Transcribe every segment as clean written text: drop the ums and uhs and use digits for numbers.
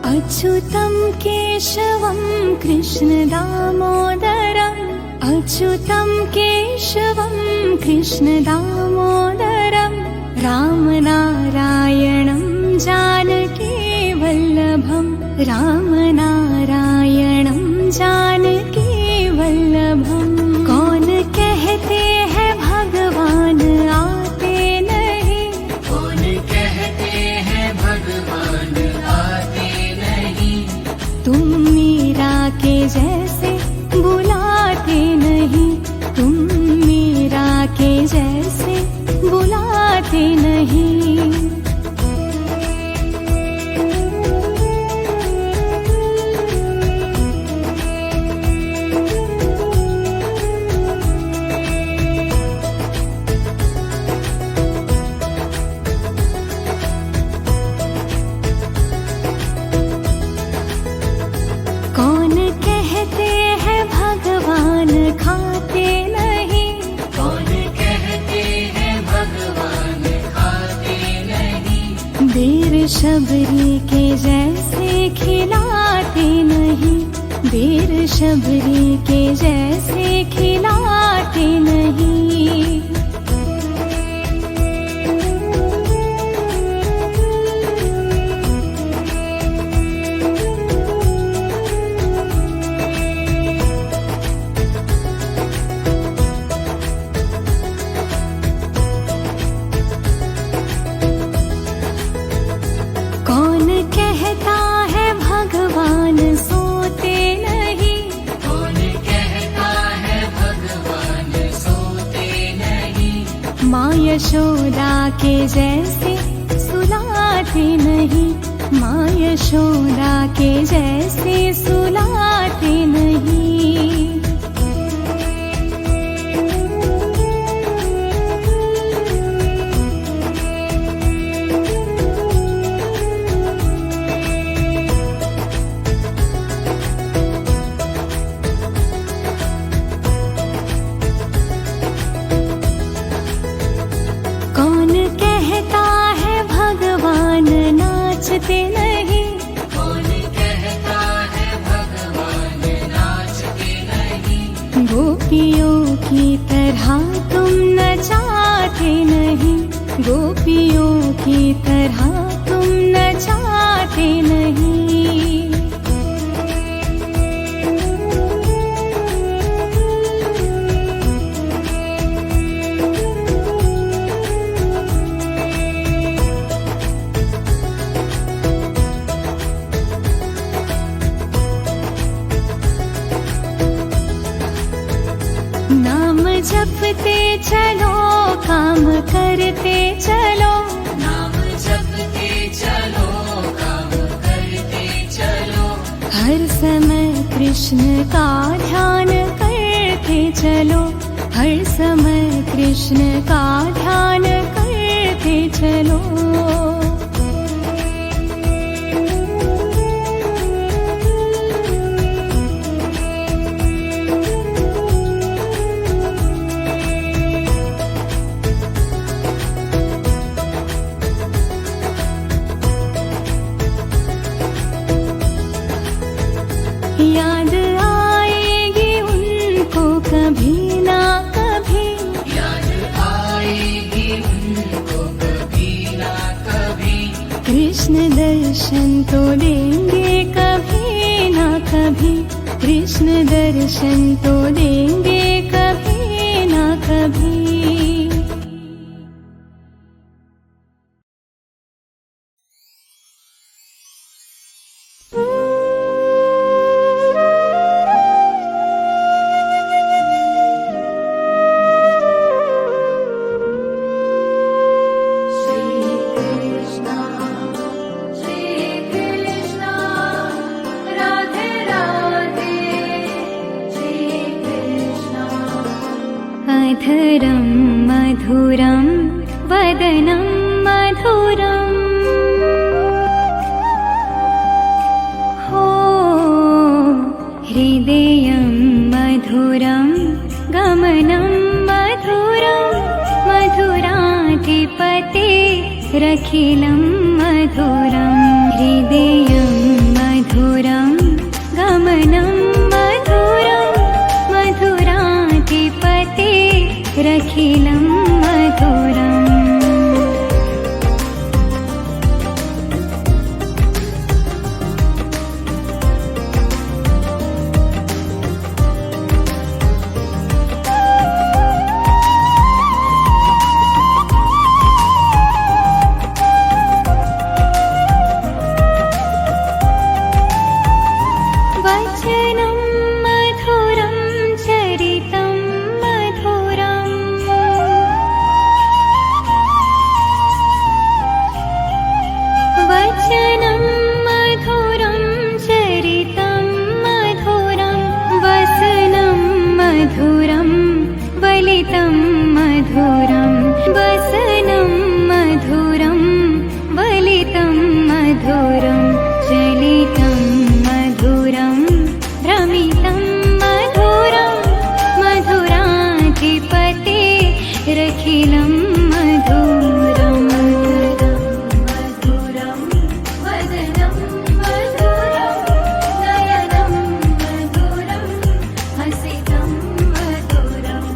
अच्युतं केशवं कृष्णदामोदरम् अच्युतं केशवं कृष्णदामोदरम् रामनारायणं जानकीवल्लभम् रामनारायणं जानकीवल्लभम्। कौन कहते हैं भगवान आते नहीं, कौन कहते हैं भगवान आते नहीं, तुम मीरा के जैसे बुलाते नहीं, तुम मीरा के जैसे बुलाते नहीं। कौन कहते हैं भगवान खाते नहीं, कौन कहते हैं भगवान खाते नहीं, देर शबरी के जैसे खिलाते नहीं, देर शबरी के जैसे खिलाते नहीं। कौन कहता है भगवान सोते नहीं, कौन कहता है भगवान सोते नहीं, माँ यशोदा के जैसे सुलाते नहीं, माँ यशोदा के जैसे सुलाते नहीं। कौन कहता है भगवान नाचते नहीं, कौन कहता है भगवान नाचते नहीं, गोपियों की तरह तुम नचाते नहीं, गोपियों की तरह तुम नचाते नहीं। नाम जपते चलो काम करते चलो, नाम जपते चलो काम करते चलो, हर समय कृष्ण का ध्यान करते चलो, हर समय कृष्ण का ध्यान करते चलो। याद आएगी उनको कभी ना कभी, याद आएगी उनको कभी ना कभी, कृष्ण दर्शन तो देंगे कभी ना कभी, कृष्ण दर्शन तो देंगे कभी ना कभी। अधरं मधुरं वदनं मधुरम् हो हृदयं मधुरं गमनं मधुरं मधुराधिपते रखिलं मधुरं हृदयं रखिलं मधुरम् मधुरं वदनं मधुरं नयनं मधुरं हसितं मधुरम्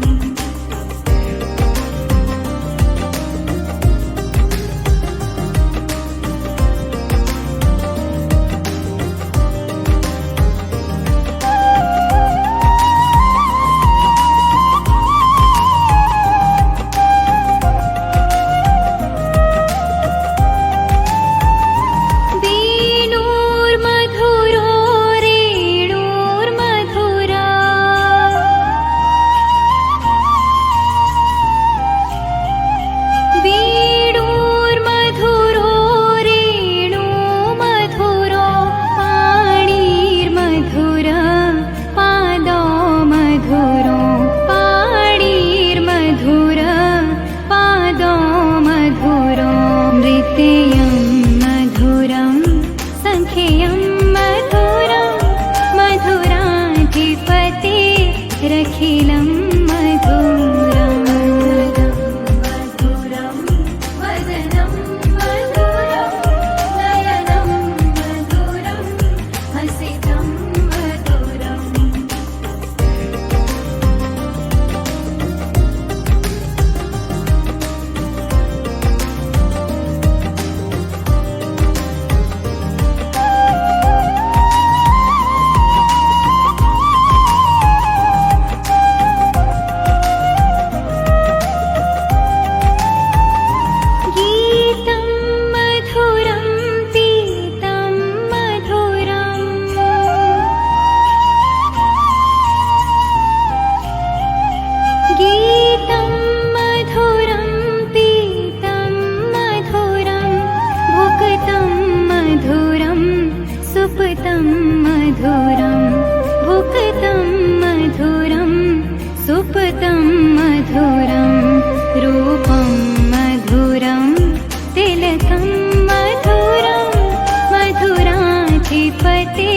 वेणुर्मधुरो रेणुर्मधुरा वेणुर्मधुरो रेणुमधुरो पाणिर्मधुर पादो मधुरो पाणिर्मधुर पादो मधुरो नृत्यं मधुरं सखेयं मधुरं मधुराधिपते रखिलं मधुरम् मधुरं वदनं मधुरं नयनं मधुरं हसितं मधुरम् गीतं मधुरं पीतं मधुरम् गीतं मधुरं पीतं मधुरं भुक्तं मधुरं सुप्तं मधुरं भुक्तं मधुरं सुप्तं मधुरं रूपं मधुरं तिलकं मधुरं मधुराधिपते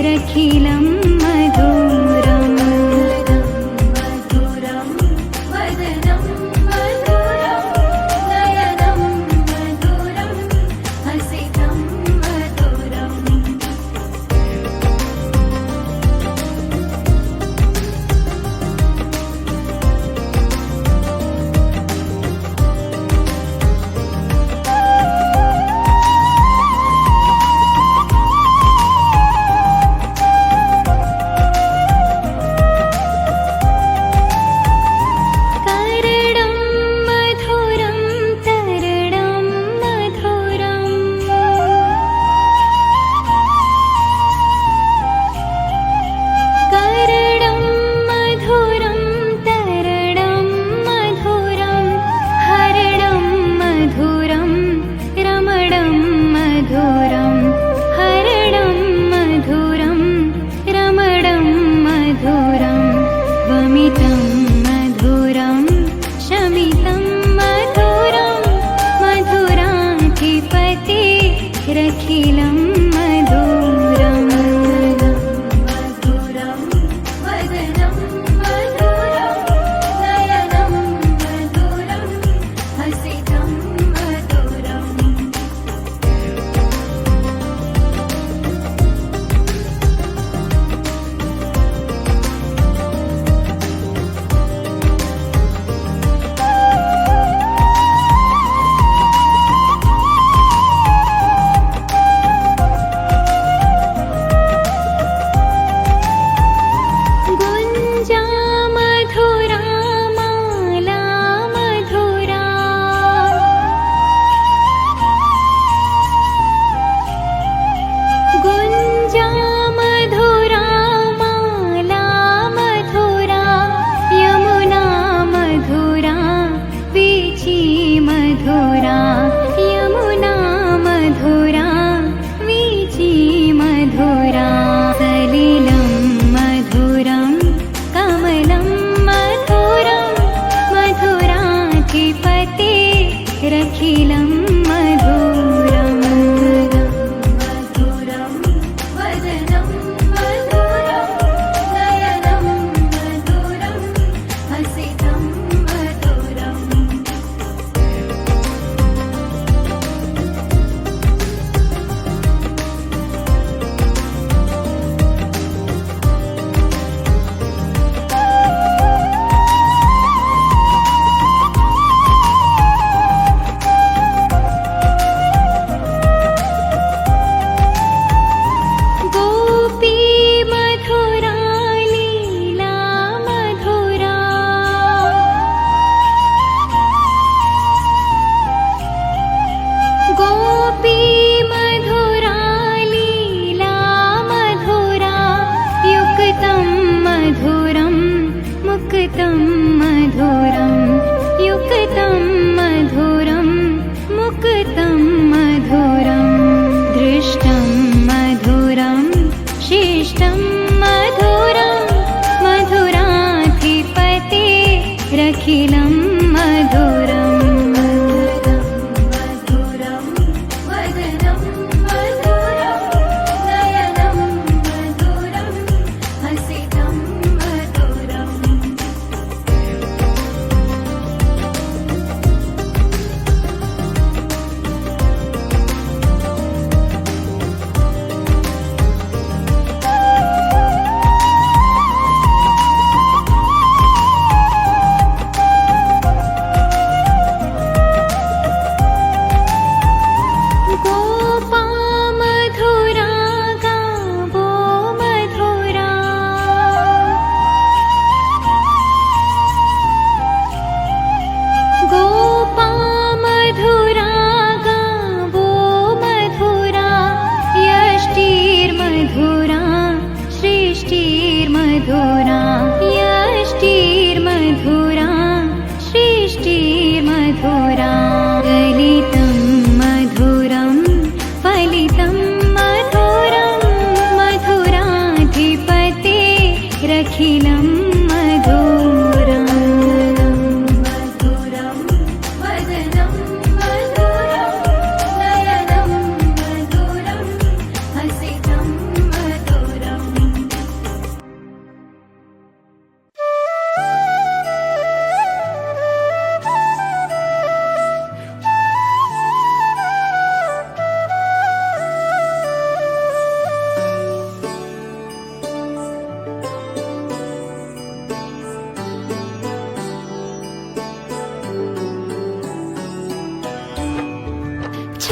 रखिलं मधुरम् मधुरं वदनं मधुरं नयनं मधुरं हसितं मधुरम् करणं मधुरं तरणं मधुरम् करणं मधुरं तरणं मधुरं हरणं मधुरं रमणं मधुरं हरणं मधुरं रमणं मधुरं वमितं मधुरं शमितं मधुरं मधुराधिपते रखिलं मधुरम् मधुरं वदनं मधुरं नयनं मधुरं हसितं मधुरम् गुञ्जा मधुरा माला मधुरा गुञ्जा मधुरा माला मधुरा यमुना मधुरा वीची मधुरा यमुना मधुरा वीची मधुरा सलिलं मधुरं कमलं मधुरं मधुराधिपते रखिलं मधुरम् मधुरं वदनं मधुरं नयनं मधुरं हसितं मधुरम्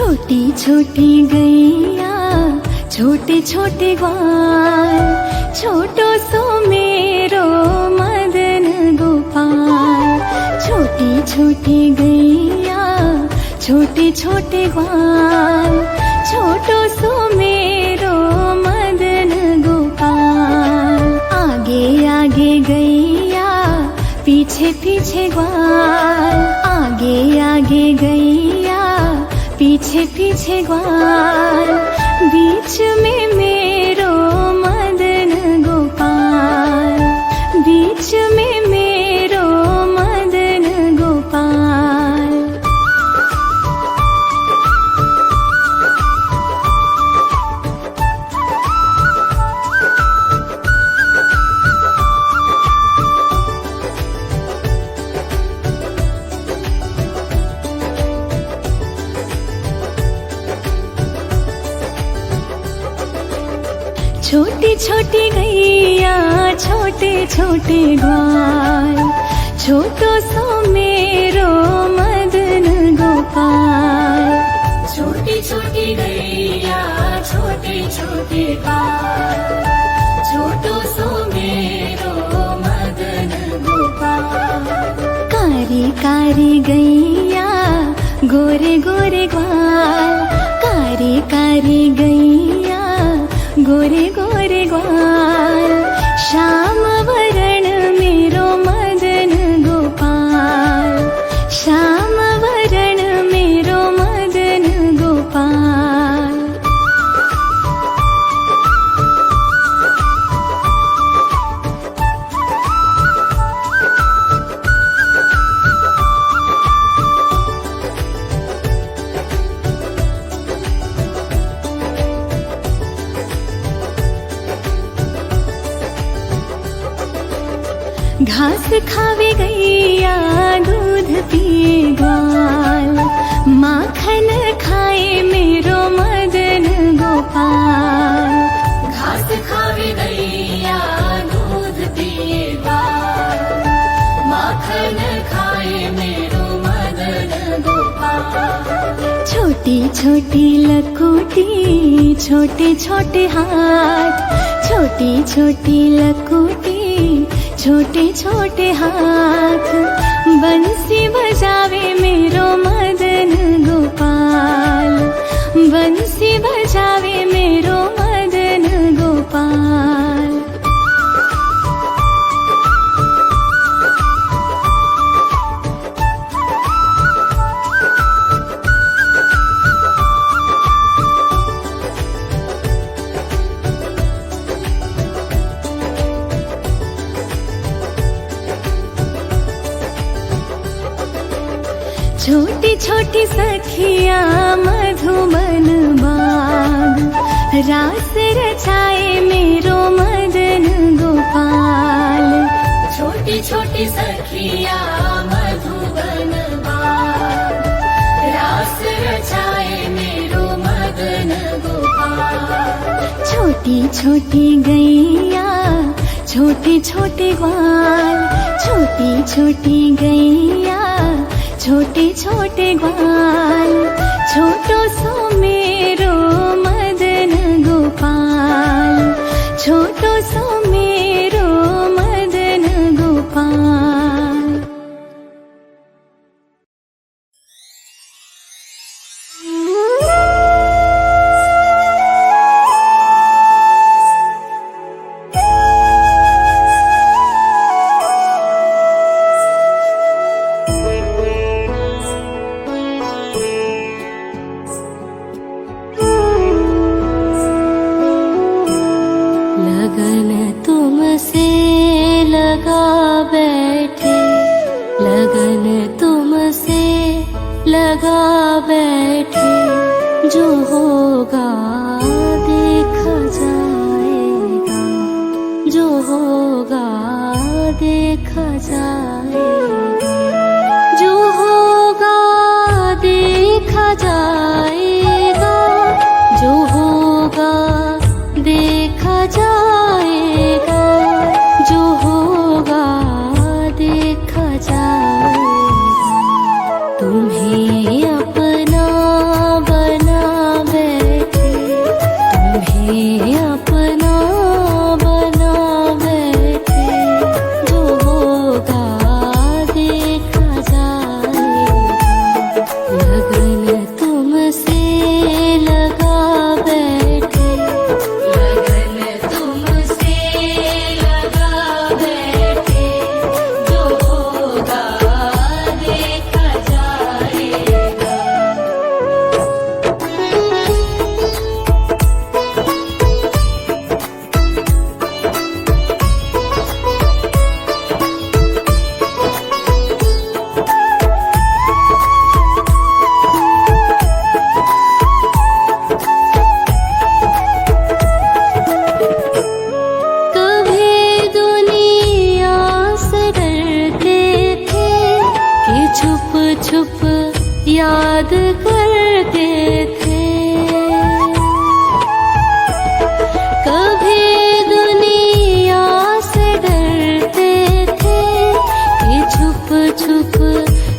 छोटी छोटी गैया छोटे छोटे ग्वाल, छोटो सो मेरो मदन गोपाल। छोटी छोटी गैया छोटे छोटे ग्वाल, छोटो सो मेरो मदन गोपाल। आगे आगे गैया पीछे पीछे ग्वाल, आगे आगे गैया पीछे पीछे ग्वाल। बीच में मेरो मदन गोपाल, बीच में मेरो मदन गोपाल। छोटी छोटी गैया छोटे छोटे ग्वाल, छोटो सो मेरो मदन गोपाल। छोटी छोटी गैया छोटे छोटे ग्वाल, छोटो सो मेरो मदन गोपाल। कारी कारी गैया गोरे गोरे ग्वाल, कारी कारी गैया गोरे गोरे ग्वाल। श्याम वरण मेरो मदन गोपाल, श्याम वरण मेरो मदन गोपाल। घास खावे गैया दूध पिए ग्वाल, माखन खाए मेरो मदन गोपाल। घास खावे गैया दूध पिए ग्वाल, माखन खाए मेरो मदन गोपाल। छोटी छोटी लकुटी छोटे छोटे हाथ, छोटी छोटी लकुटी छोटे छोटे हाथ। बंसी बजावे मेरो मदन गोपाल, बंसी बजावे मेरो मदन गोपाल। छोटी छोटी सखिया मधुबन बाग, रास रचाए मेरो मदन गोपाल। छोटी छोटी सखिया मधुबन बाग, रास रचाए मेरो मदन गोपाल। छोटी छोटी गैया छोटे छोटे ग्वाल, छोटी छोटी गैया छोटे छोटे ग्वाल। छोटो सो मेरो मदन गोपाल, छोटो सो मेरो मदन गोपाल। लगन तुमसे लगा बैठे, लगन तुमसे लगा बैठे। जो होगा देखा जाएगा, जो होगा देखा जाएगा, जो होगा देखा जाएगा, जो होगा देखा जाएगा, जो होगा देखा जाएगा। तुम्हें अपना बना छुप याद करते थे। कभी दुनिया से डरते थे कि छुप छुप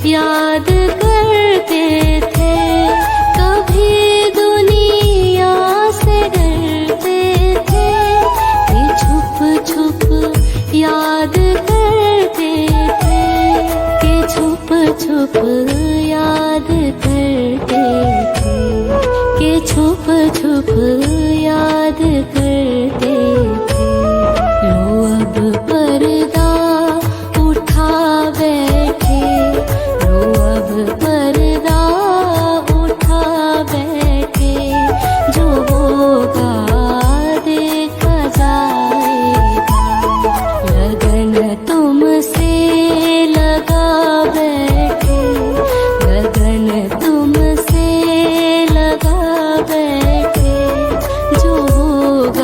याद करते थे। कभी दुनिया से डरते थे कि छुप छुप याद करते थे। कि छुप छुप याद करते थे। कि छुप छुप याद करते थे। लो अब पर्दा उठा बैठे, लो अब पर्दा उठा बैठे। जो होगा देखा जाएगा। लगन तुमसे लगा बैठे, लगन तुमसे लगा बैठे। जो होगा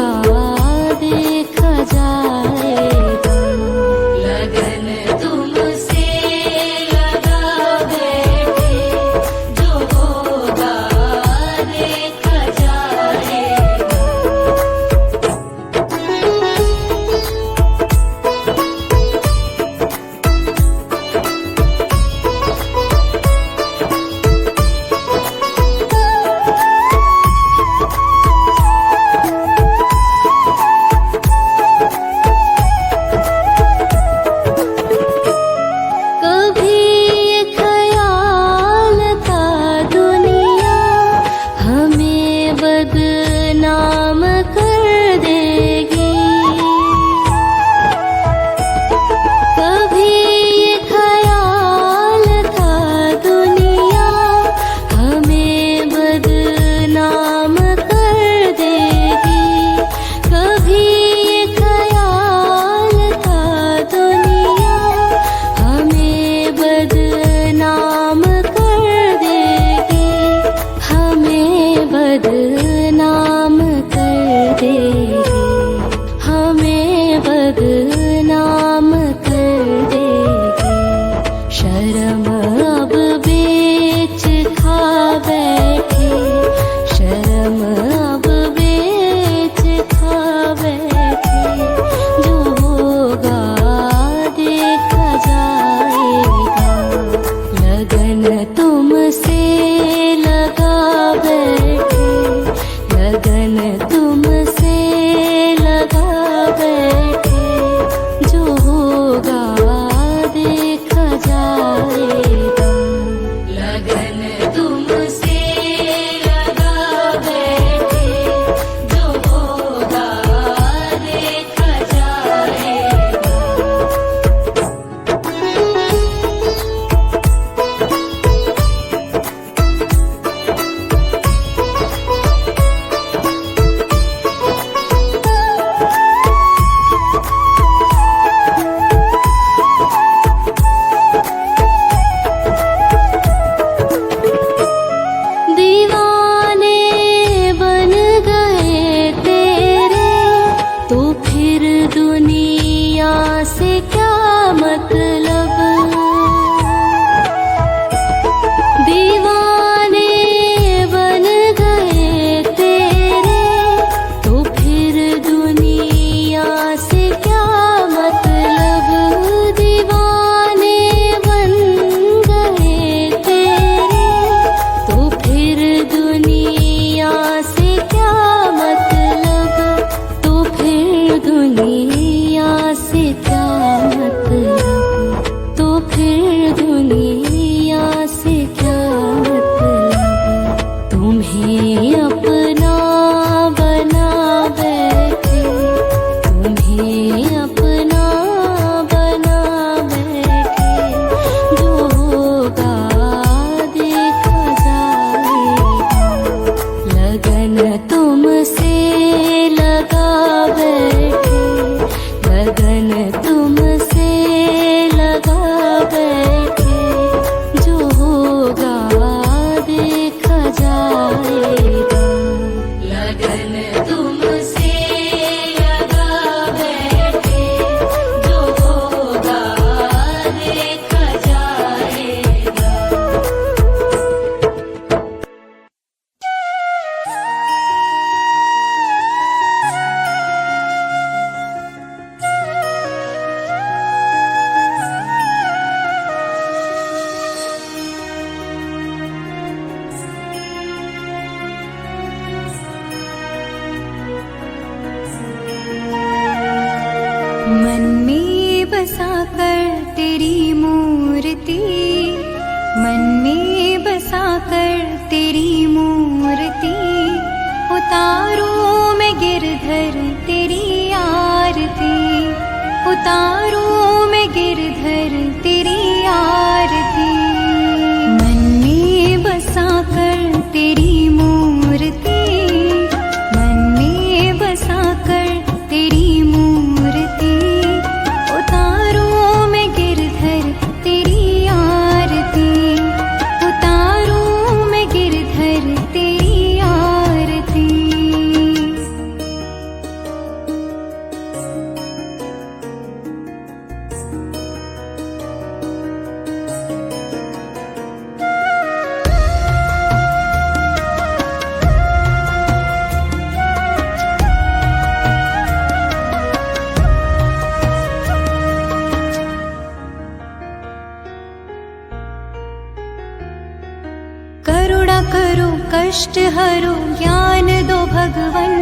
करो कष्ट हरो ज्ञान दो भगवन,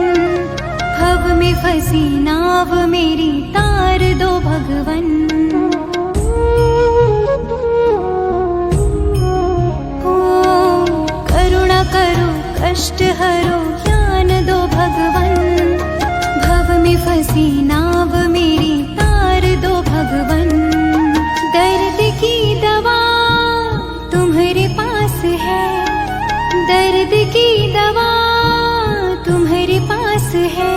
भव में फंसी नाव मेरी तार दो भगवन। ओ करुणा करो कष्ट हरो ज्ञान दो भगवन, भव में फंसी नाव मेरी तार दो भगवन। दर्द की दवा तुम्हारे पास है, दर्द की दवा तुम्हारे पास है,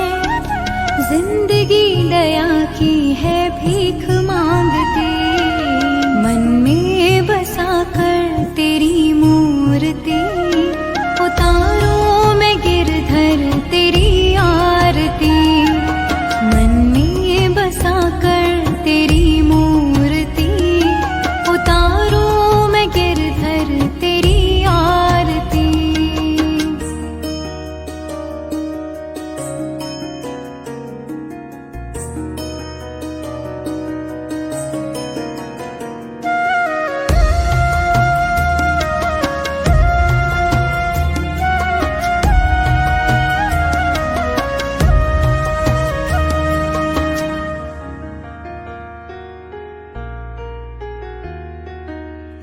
जिंदगी दया की है भीख मांगते, मन में बसा कर तेरी मूर्ति, उतारो मैं गिरधर तेरी आरती, मन में बसा कर तेरी मूर्ति, उतारो मैं गिरधर तेरी आरती।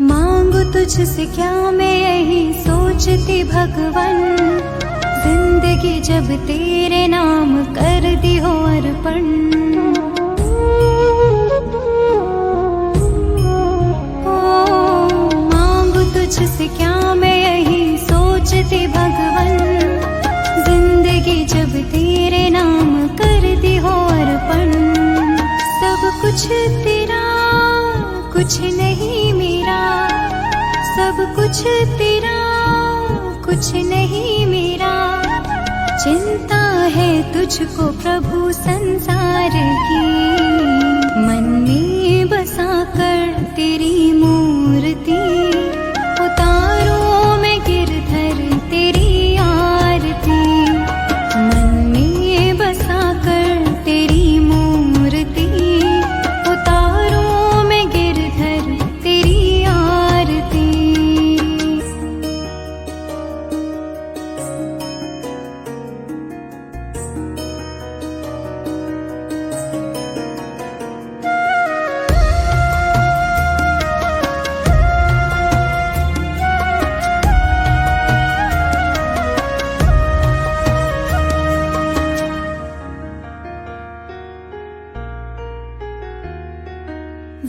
मांगू तुझसे क्या मैं यही सोचती भगवन, जिंदगी जब तेरे नाम कर दी हो अर्पण। ओ मांगू तुझसे क्या मैं यही सोचती भगवन, जिंदगी जब तेरे नाम कर दी हो अर्पण। सब कुछ तेरा कुछ नहीं मेरा, सब कुछ तेरा कुछ नहीं मेरा, चिंता है तुझको प्रभु संसार की, मन में बसा कर तेरी मूर्ति, उतारो मैं गिरधर तेरी आरती, मन में बसा कर तेरी मूर्ति, उतारो मैं गिरधर तेरी आरती।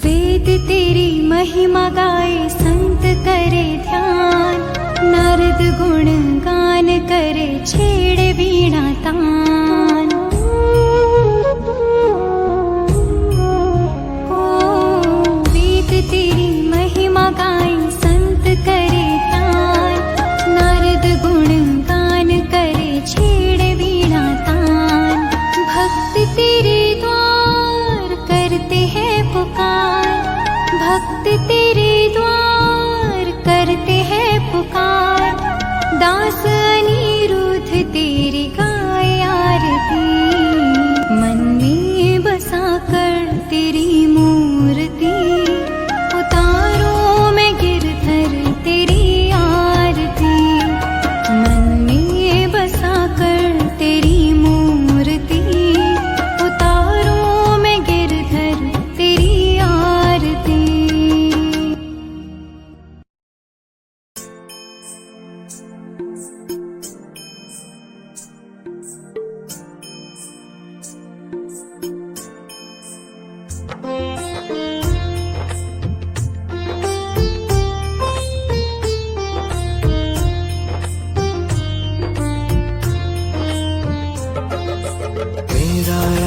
वेद तेरी महिमा गाए संत करे ध्यान, नारद गुण गान करे छेड़े वीणा तान। ओ वेद तेरी महिमा गाए संत करे ध्यान, नारद गुण गान करे छेड़े वीणा तान। भक्त तेरे द्वार करते हैं पुकार, भक्त तेरे द्वार करते हैं पुकार, दास अनिरुद्ध तेरी गाए आरती, मन में बसा कर तेरी मूर्ति, उतारो मैं गिरधर तेरी आरती, मन में बसा कर तेरी मूर्ति, उतारो मैं गिरधर तेरी आरती। मेरा